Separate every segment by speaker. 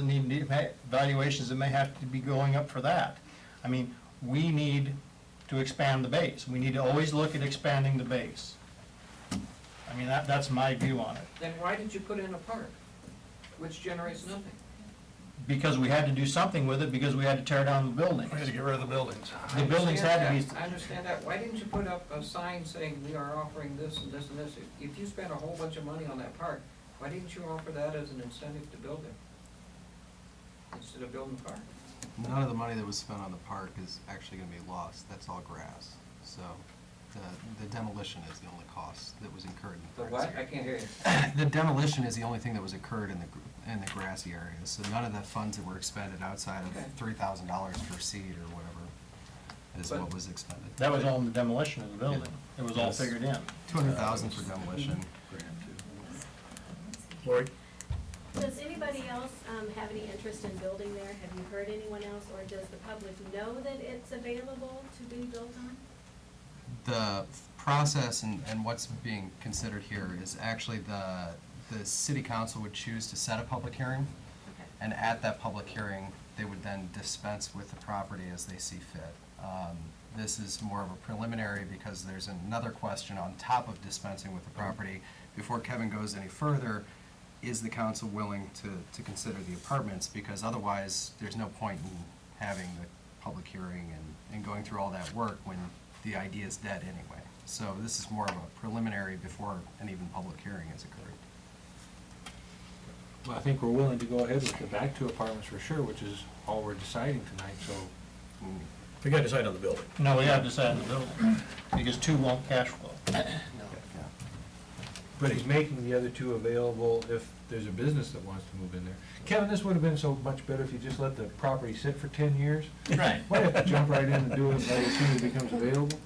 Speaker 1: need valuations that may have to be going up for that. I mean, we need to expand the base. We need to always look at expanding the base. I mean, that's my view on it.
Speaker 2: Then why did you put in a park, which generates nothing?
Speaker 1: Because we had to do something with it, because we had to tear down the buildings.
Speaker 3: We had to get rid of the buildings.
Speaker 1: The buildings had to be,
Speaker 2: I understand that. Why didn't you put up a sign saying we are offering this and this and this? If you spent a whole bunch of money on that park, why didn't you offer that as an incentive to build it? Instead of building the park?
Speaker 4: None of the money that was spent on the park is actually gonna be lost, that's all grass. So, the demolition is the only cost that was incurred in
Speaker 2: The
Speaker 4: the
Speaker 2: what?
Speaker 4: park.
Speaker 2: I can't hear you.
Speaker 4: The demolition is the only thing that was incurred in the grassy areas, so none of the funds that were expended outside
Speaker 2: Okay.
Speaker 4: of $3,000 per seed or whatever is
Speaker 2: But-
Speaker 4: what was expended.
Speaker 1: that was all in the demolition of the building. It was all
Speaker 4: Yes.
Speaker 1: figured in.
Speaker 4: 200,000 for demolition.
Speaker 3: Lori?
Speaker 5: Does anybody else have any interest in building there? Have you heard anyone else, or does the public know that it's available to be built on?
Speaker 4: The process and what's being considered here is actually the city council would choose to set a public hearing,
Speaker 5: Okay.
Speaker 4: and at that public hearing, they would then dispense with the property as they see fit. This is more of a preliminary because there's another question on top of dispensing with the property. Before Kevin goes any further, is the council willing to consider the apartments? Because otherwise, there's no point in having the public hearing and going through all that work when the idea is dead anyway. So this is more of a preliminary before an even public hearing has occurred.
Speaker 6: Well, I think we're willing to go ahead with the back two apartments for sure, which is all we're deciding tonight, so.
Speaker 3: We got to decide on the building.
Speaker 1: No, we have to decide on the building, because two won't cash flow.
Speaker 6: But he's making the other two available if there's a business that wants to move in there. Kevin, this would have been so much better if you just let the property sit for 10 years.
Speaker 7: Right.
Speaker 6: Why have to jump right in and do it right as soon as it becomes available?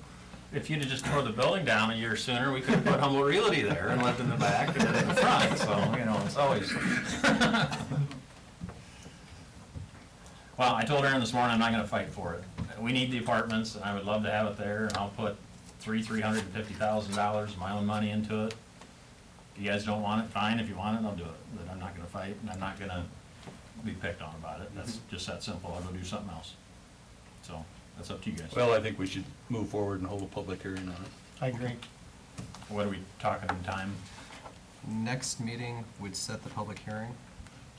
Speaker 7: If you'd have just tore the building down a year sooner, we could have put Humboldt Realty there and lived in the back and in the front, so, you know, it's always. Well, I told Aaron this morning, I'm not gonna fight for it. We need the apartments, and I would love to have it there, and I'll put $350,000 of my own money into it. If you guys don't want it, fine. If you want it, I'll do it. But I'm not gonna fight, and I'm not gonna be picked on about it. That's just that simple. I'll go do something else. So, that's up to you guys.
Speaker 3: Well, I think we should move forward and hold a public hearing on it.
Speaker 1: I agree.
Speaker 7: What are we talking in time?
Speaker 4: Next meeting would set the public hearing.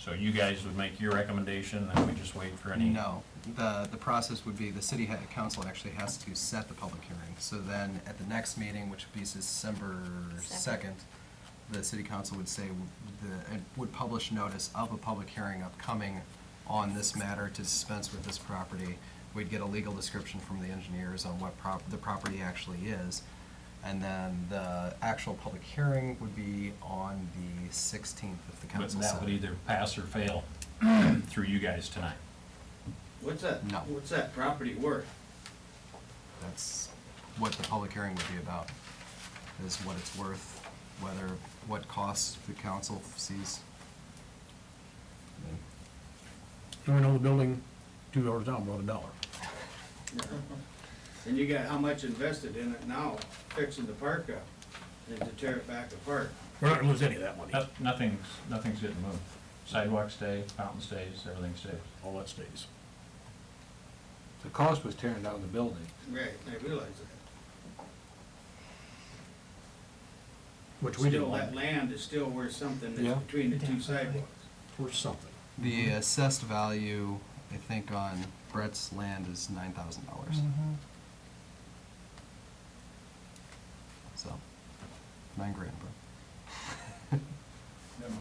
Speaker 7: So you guys would make your recommendation, and we just wait for any?
Speaker 4: No, the process would be, the city council actually has to set the public hearing. So then, at the next meeting, which would be December 2nd, the city council would say, would publish notice of a public hearing upcoming on this matter to dispense with this property. We'd get a legal description from the engineers on what the property actually is. And then the actual public hearing would be on the 16th if the
Speaker 7: But
Speaker 4: council
Speaker 7: that
Speaker 4: set
Speaker 7: would
Speaker 4: it.
Speaker 7: either pass or fail through you guys tonight.
Speaker 8: What's that?
Speaker 4: No.
Speaker 8: What's that property worth?
Speaker 4: That's what the public hearing would be about, is what it's worth, what costs the council sees.
Speaker 3: And we know the building, $2 down, brought $1.
Speaker 8: And you got how much invested in it now, fixing the park up, and to tear it back apart?
Speaker 3: We're not gonna lose any of that money.
Speaker 7: Nothing's getting moved. Sidewalks stay, fountain stays, everything stays.
Speaker 3: All that stays.
Speaker 6: The cost was tearing down the building.
Speaker 8: Right, I realize that.
Speaker 3: Which we didn't
Speaker 8: Still, that
Speaker 3: want.
Speaker 8: land is still worth something
Speaker 6: Yeah.
Speaker 8: that's between the two sidewalks.
Speaker 3: For something.
Speaker 4: The assessed value, I think, on Brett's land is $9,000. So, $9,000, bro.
Speaker 8: That much.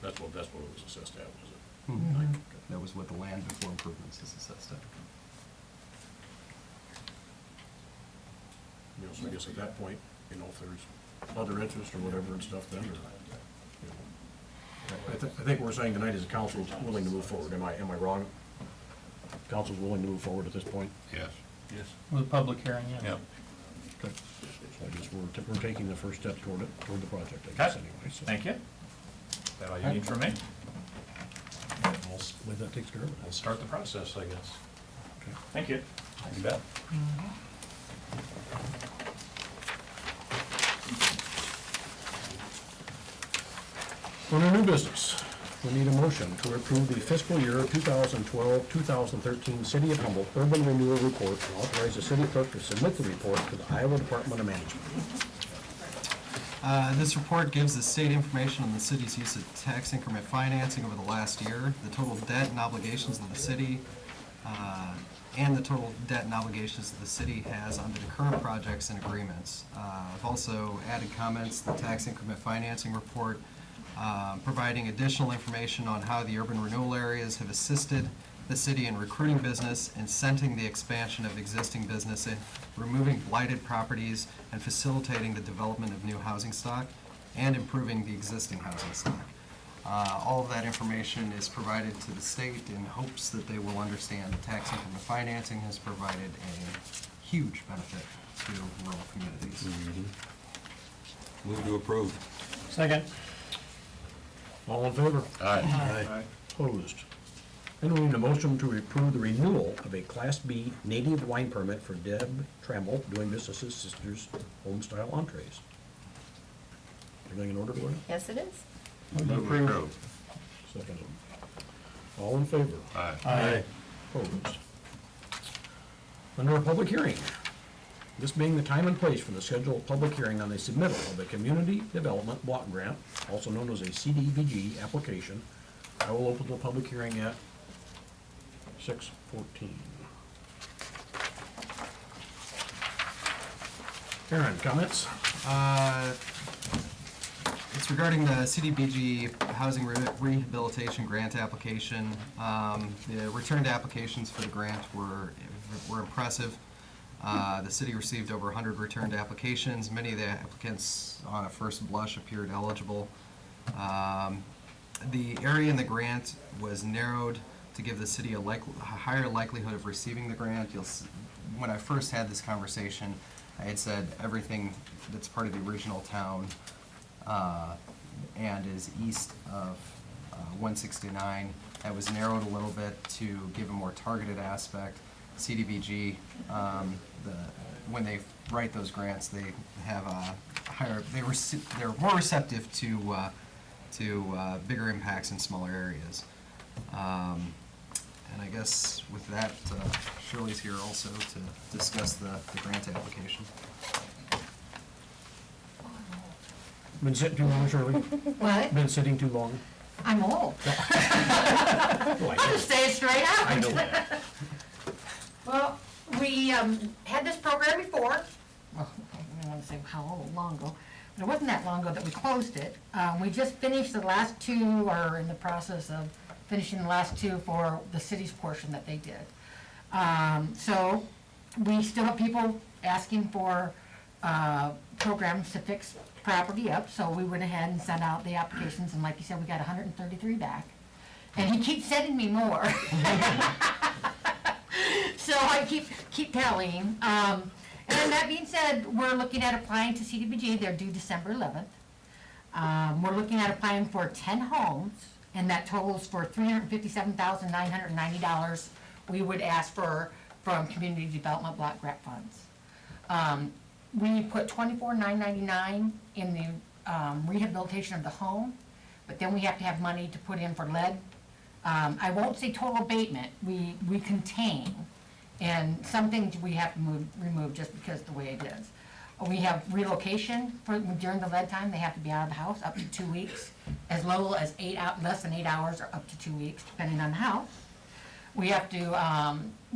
Speaker 3: That's what it was assessed at, was it?
Speaker 4: Mhm. That was what the land before improvements is assessed at.
Speaker 3: You know, so I guess at that point, you know, if there's other interest or whatever and stuff, then, or, you know. I think we're saying tonight is the council's willing to move forward. Am I wrong? Council's willing to move forward at this point?
Speaker 9: Yes.
Speaker 6: Yes.
Speaker 1: With a public hearing, yeah.
Speaker 9: Yep.
Speaker 3: Okay. So I guess we're taking the first step toward the project, I guess,
Speaker 7: Okay.
Speaker 3: anyway, so.
Speaker 7: Thank you. Is that all you need from me?
Speaker 3: I believe that takes care of it.
Speaker 7: We'll start the process, I guess.
Speaker 3: Okay.
Speaker 7: Thank you.
Speaker 9: You bet.
Speaker 3: Under new business, we need a motion to approve the fiscal year 2012-2013 City of Humboldt Urban Renewal Report and authorize the city clerk to submit the report to the Iowa Department of Management.
Speaker 4: This report gives the state information on the city's use of tax increment financing over the last year, the total debt and obligations of the city, and the total debt and obligations that the city has under the current projects and agreements. I've also added comments, the tax increment financing report, providing additional information on how the urban renewal areas have assisted the city in recruiting business, incenting the expansion of existing business, and removing blighted properties, and facilitating the development of new housing stock, and improving the existing housing stock. All of that information is provided to the state in hopes that they will understand that tax increment financing has provided a huge benefit to rural communities.
Speaker 6: Move to approve.
Speaker 1: Second.
Speaker 3: All in favor?
Speaker 6: Aye.
Speaker 3: Opposed? And we need a motion to approve the renewal of a Class B native wine permit for Deb Trammell, doing business as Sisters Homestyle Entrees. Everything in order, Gloria?
Speaker 9: Yes, it is.
Speaker 1: Approved.
Speaker 3: Seconded. All in favor?
Speaker 1: Aye.
Speaker 3: Opposed? Under a public hearing, this being the time and place for the scheduled public hearing on the submittal of a Community Development Block Grant, also known as a CDBG application, I will open the public hearing at 6:14. Aaron, comments?
Speaker 4: It's regarding the CDBG Housing Rehabilitation Grant application. The returned applications for the grant were impressive. The city received over 100 returned applications. Many of the applicants, on a first blush, appeared eligible. The area in the grant was narrowed to give the city a higher likelihood of receiving the grant. When I first had this conversation, I had said everything that's part of the original town and is east of 169. That was narrowed a little bit to give a more targeted aspect. CDBG, when they write those grants, they have a higher. They're more receptive to bigger impacts in smaller areas. And I guess with that, Shirley's here also to discuss the grant application.
Speaker 3: Been sitting too long, Shirley?
Speaker 9: What?
Speaker 3: Been sitting too long?
Speaker 9: I'm old.
Speaker 3: Oh, I know.
Speaker 9: Say it straight out.
Speaker 3: I know that.
Speaker 9: Well, we had this program before. Well, I don't want to say how long ago, but it wasn't that long ago that we closed it. We just finished the last two, or in the process of finishing the last two for the city's portion that they did. So we still have people asking for programs to fix property up, so we went ahead and sent out the applications, and like you said, we got 133 back. And he keeps sending me more. So I keep telling him. And that being said, we're looking at applying to CDBG. They're due December 11th. We're looking at applying for 10 homes, and that totals for $357,990 we would ask for from Community Development Block Grant funds. We put $24,999 in the rehabilitation of the home, but then we have to have money to put in for lead. I won't say total abatement, we contain, and some things we have to remove just because of the way it is. We have relocation during the lead time, they have to be out of the house up to 2 weeks, as little as less than 8 hours, or up to 2 weeks, depending on the house. We have to,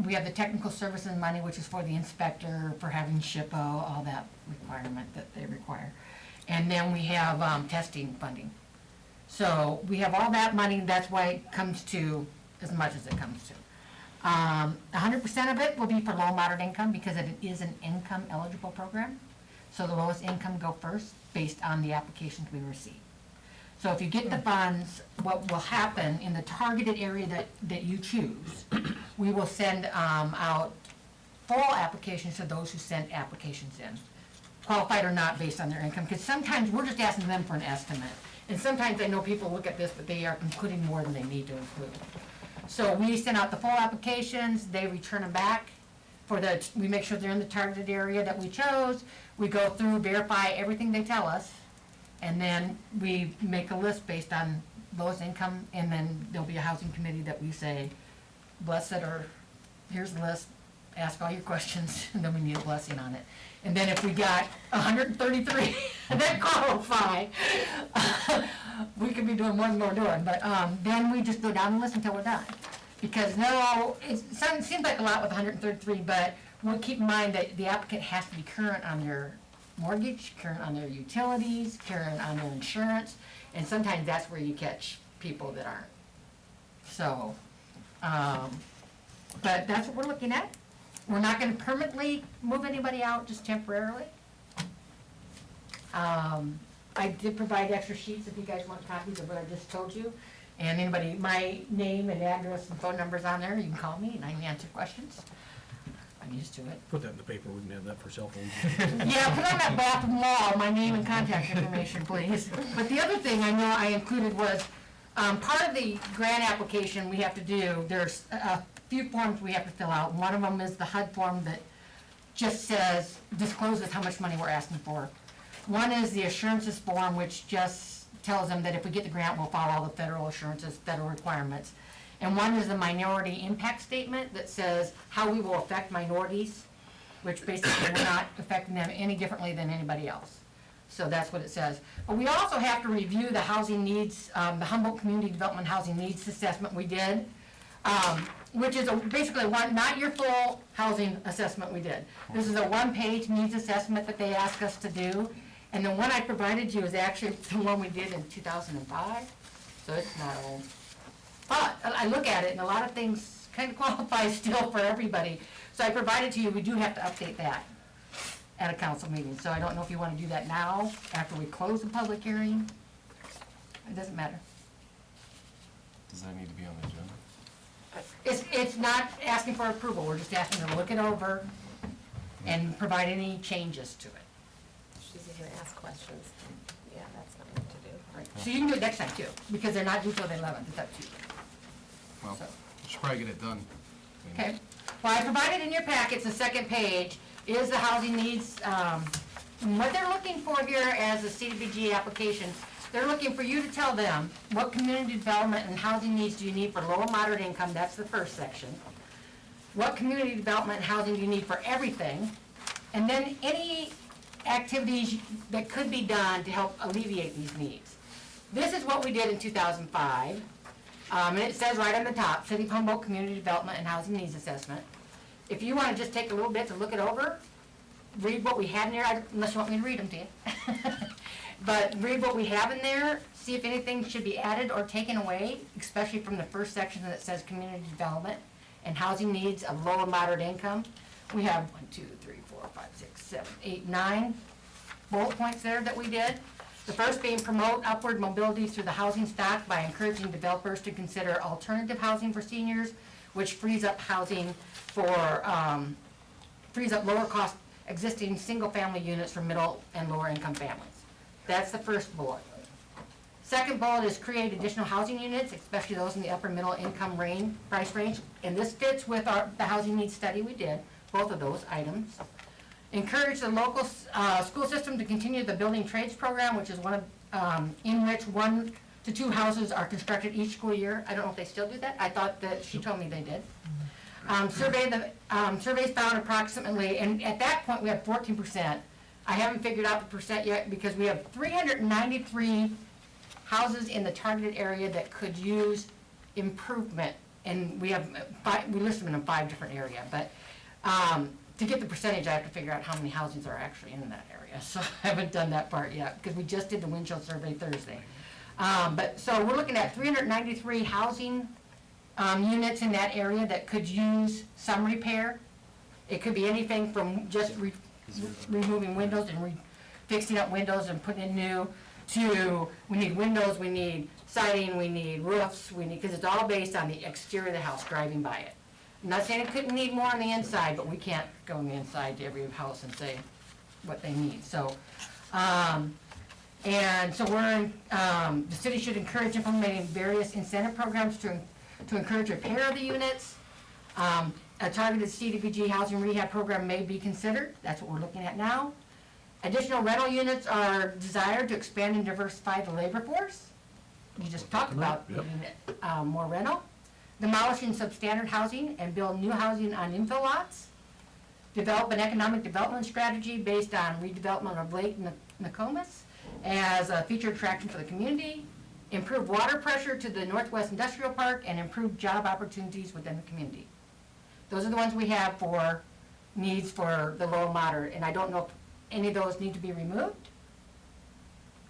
Speaker 9: we have the technical services money, which is for the inspector, for having SHPO, all that requirement that they require. And then we have testing funding. So we have all that money, that's why it comes to as much as it comes to. 100% of it will be for low moderate income because it is an income eligible program. So the lowest income go first based on the applications we receive. So if you get the funds, what will happen in the targeted area that you choose, we will send out full applications to those who sent applications in, qualified or not based on their income, because sometimes we're just asking them for an estimate. And sometimes I know people look at this, but they are including more than they need to include. So we send out the full applications, they return them back we make sure they're in the targeted area that we chose. We go through, verify everything they tell us, And then we make a list based on lowest income, and then there'll be a housing committee that we say, bless it, or here's the list, ask all your questions, and then we need a blessing on it. And then if we got 133 that qualify, we could be doing more than we're doing, but, then we just go down the list until we're done. Because no, it seems like a lot with 133, but we'll keep in mind that the applicant has to be current on their mortgage, current on their utilities, current on their insurance, and sometimes that's where you catch people that aren't. So, but that's what we're looking at. We're not gonna permanently move anybody out, just temporarily. I did provide extra sheets if you guys want copies of what I just told you. And anybody, my name and address and phone number's on there, you can call me and I can answer questions. I'm used to it.
Speaker 3: Put that in the paper, we can have that for cell phones.
Speaker 9: Yeah, put on that bathroom wall, my name and contact information, please. But the other thing I know I included was, part of the grant application we have to do, there's a few forms we have to fill out. One of them is the HUD form that just says, discloses how much money we're asking for. One is the assurances form, which just tells them that if we get the grant, we'll follow all the federal assurances, federal requirements. And one is the minority impact statement that says how we will affect minorities, which basically we're not affecting them any differently than anybody else. So that's what it says. But we also have to review the housing needs, the Humboldt Community Development Housing Needs Assessment we did, which is basically one, not your full housing assessment we did. This is a one-page needs assessment that they asked us to do. And the one I provided you is actually the one we did in 2005, so it's not old. But I look at it, and a lot of things kind of qualify still for everybody. So I provided to you, we do have to update that at a council meeting. So I don't know if you want to do that now, after we close the public hearing. It doesn't matter.
Speaker 4: Does that need to be on the agenda?
Speaker 9: It's not asking for approval, we're just asking to look it over and provide any changes to it.
Speaker 10: She's gonna ask questions. Yeah, that's not what to do.
Speaker 9: Right. So you can do it next time too, because they're not due till the 11th, it's up to you.
Speaker 4: Well,
Speaker 9: So.
Speaker 4: we should probably get it done.
Speaker 9: Okay, well, I provided in your packets, the second page, is the housing needs, what they're looking for here as a CDBG application, they're looking for you to tell them what community development and housing needs do you need for low and moderate income, that's the first section. What community development and housing do you need for everything, and then any activities that could be done to help alleviate these needs. This is what we did in 2005. And it says right on the top, City of Humboldt Community Development and Housing Needs Assessment. If you want to just take a little bit to look it over, read what we had in there, unless you want me to read them to you. But read what we have in there, see if anything should be added or taken away, especially from the first section that says community development and housing needs of low and moderate income. We have 1, 2, 3, 4, 5, 6, 7, 8, 9 bullet points there that we did. The first being promote upward mobility through the housing stock by encouraging developers to consider alternative housing for seniors, which frees up housing for, frees up lower cost existing single-family units for middle and lower income families. That's the first bullet. Second bullet is create additional housing units, especially those in the upper middle income price range, and this fits with the housing needs study we did, both of those items. Encourage the local school system to continue the building trades program, which is one of, in which 1 to 2 houses are constructed each school year. I don't know if they still do that. I thought that she told me they did. Surveys found approximately, and at that point we had 14%. I haven't figured out the percent yet because we have 393 houses in the targeted area that could use improvement, and we have we list them in 5 different areas. But to get the percentage, I have to figure out how many houses are actually in that area. So I haven't done that part yet because we just did the wind chill survey Thursday. But so we're looking at 393 housing units in that area that could use some repair. It could be anything from just removing windows and fixing up windows and putting in new, to we need windows, we need siding, we need roofs, we need, because it's all based on the exterior of the house, driving by it. I'm not saying it couldn't need more on the inside, but we can't go on the inside to every house and say what they need. So, and so the city should encourage implementing various incentive programs to encourage repair of the units. A targeted CDBG housing rehab program may be considered. That's what we're looking at now. Additional rental units are desired to expand and diversify the labor force. You just talked about
Speaker 3: Yep.
Speaker 9: needing, more rental. Demolishing substandard housing and build new housing on infill lots. Develop an economic development strategy based on redevelopment of Lake Nokomis as a featured attraction for the community. Improve water pressure to the Northwest Industrial Park and improve job opportunities within the community. Those are the ones we have for needs for the low and moderate, and I don't know if any of those need to be removed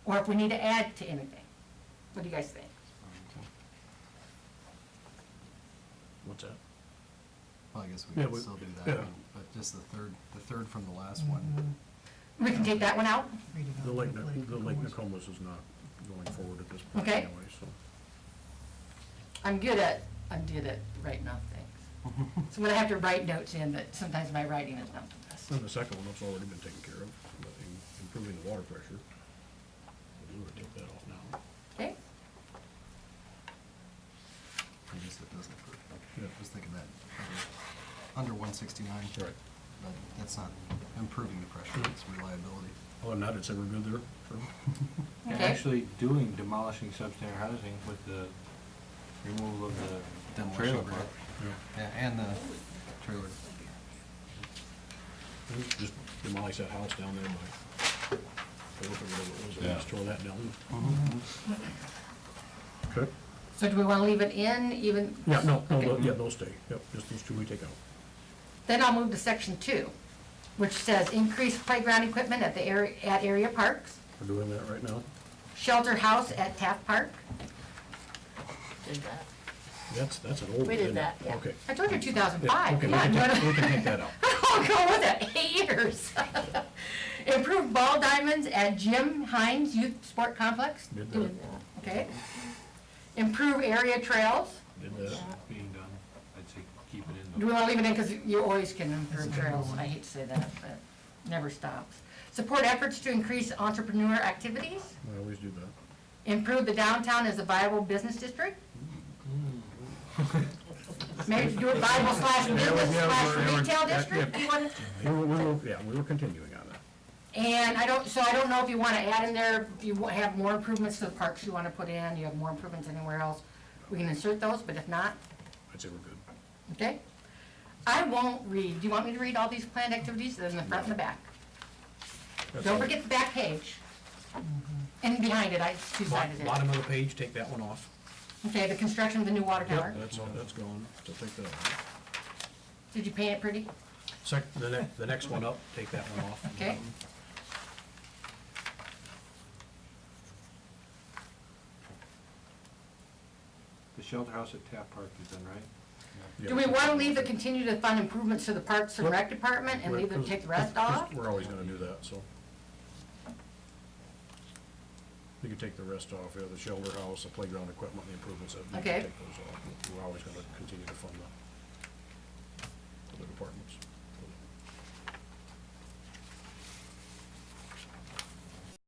Speaker 9: or if we need to add to anything. What do you guys think?
Speaker 3: What's that?
Speaker 4: Well, I guess we
Speaker 3: Yeah,
Speaker 4: can
Speaker 3: we-
Speaker 4: still do
Speaker 3: yeah.
Speaker 4: that one, but just the third from the last one.
Speaker 9: We can take that one out?
Speaker 3: The Lake Nokomis is not going forward at this point
Speaker 9: Okay.
Speaker 3: anyway, so.
Speaker 9: I'm good at writing off things. So I'm gonna have to write notes in, but sometimes my writing is not the best.
Speaker 3: And the second one, that's already been taken care of, but improving the water pressure. We'll take that off now.
Speaker 9: Okay?
Speaker 4: I guess it doesn't approve.
Speaker 3: Yeah.
Speaker 4: I was thinking that under 169.
Speaker 3: Right.
Speaker 4: But that's not improving the pressure, it's reliability.
Speaker 3: Other than that, it's ever good there, so.
Speaker 6: And
Speaker 9: Okay.
Speaker 6: actually doing demolishing substandard housing with the removal of the
Speaker 4: Demolition
Speaker 6: trailer
Speaker 4: of
Speaker 6: park.
Speaker 3: Yeah.
Speaker 4: Yeah, and the trailer.
Speaker 3: Just demolish that house down there by, whatever it was,
Speaker 7: Yeah.
Speaker 3: just tore that down. Okay.
Speaker 9: So do we wanna leave it in even?
Speaker 3: Yeah, no,
Speaker 9: Okay.
Speaker 3: yeah, those stay, yep, just those two we take out.
Speaker 9: Then I'll move to section 2, which says increase playground equipment at area parks,
Speaker 3: We're doing that right now.
Speaker 9: shelter house at Taft Park.
Speaker 10: Did that.
Speaker 3: That's an old one.
Speaker 10: We did
Speaker 3: isn't it?
Speaker 10: that, yeah.
Speaker 3: Okay.
Speaker 9: I told you
Speaker 3: Yeah,
Speaker 9: 2005.
Speaker 3: okay,
Speaker 9: Come on, you wanna-
Speaker 3: we can take that out.
Speaker 9: I'll go with it, 8 years. Improve ball diamonds at Jim Hines Youth Sport Complex,
Speaker 3: Did that,
Speaker 10: Did that.
Speaker 9: okay? Improve area trails.
Speaker 3: did that.
Speaker 6: Being done, I'd say keep it in.
Speaker 9: Do we wanna leave it in, because you always can improve trails, I hate to say that, but never stops. Support efforts to increase entrepreneur activities.
Speaker 3: We always do that.
Speaker 9: Improve the downtown as a viable business district. Maybe do it viable slash business slash retail district, you want it?
Speaker 3: We were continuing on that.
Speaker 9: And I don't know if you wanna add in there, if you have more improvements to the parks you wanna put in, you have more improvements anywhere else, we can insert those, but if not,
Speaker 3: I'd say we're good.
Speaker 9: okay? I won't read, do you want me to read all these planned activities, they're in the front and the back?
Speaker 3: That's
Speaker 9: Don't
Speaker 3: all.
Speaker 9: forget the back page. And behind it, I two-sided it.
Speaker 3: Bottom of the page, take that one off.
Speaker 9: Okay, the construction of the new water tower.
Speaker 3: Yep, that's gone, so take that off.
Speaker 9: Did you paint it pretty?
Speaker 3: The next one up, take that one off.
Speaker 9: Okay.
Speaker 6: The shelter house at Taft Park is done, right?
Speaker 9: Do we wanna leave the continue to fund improvements to the Parks and Rec Department and leave them, take the rest off?
Speaker 3: We're always gonna do that, so. You can take the rest off, the shelter house, the playground equipment, the improvements, that you
Speaker 9: Okay.
Speaker 3: can take those off. We're always gonna continue to fund that.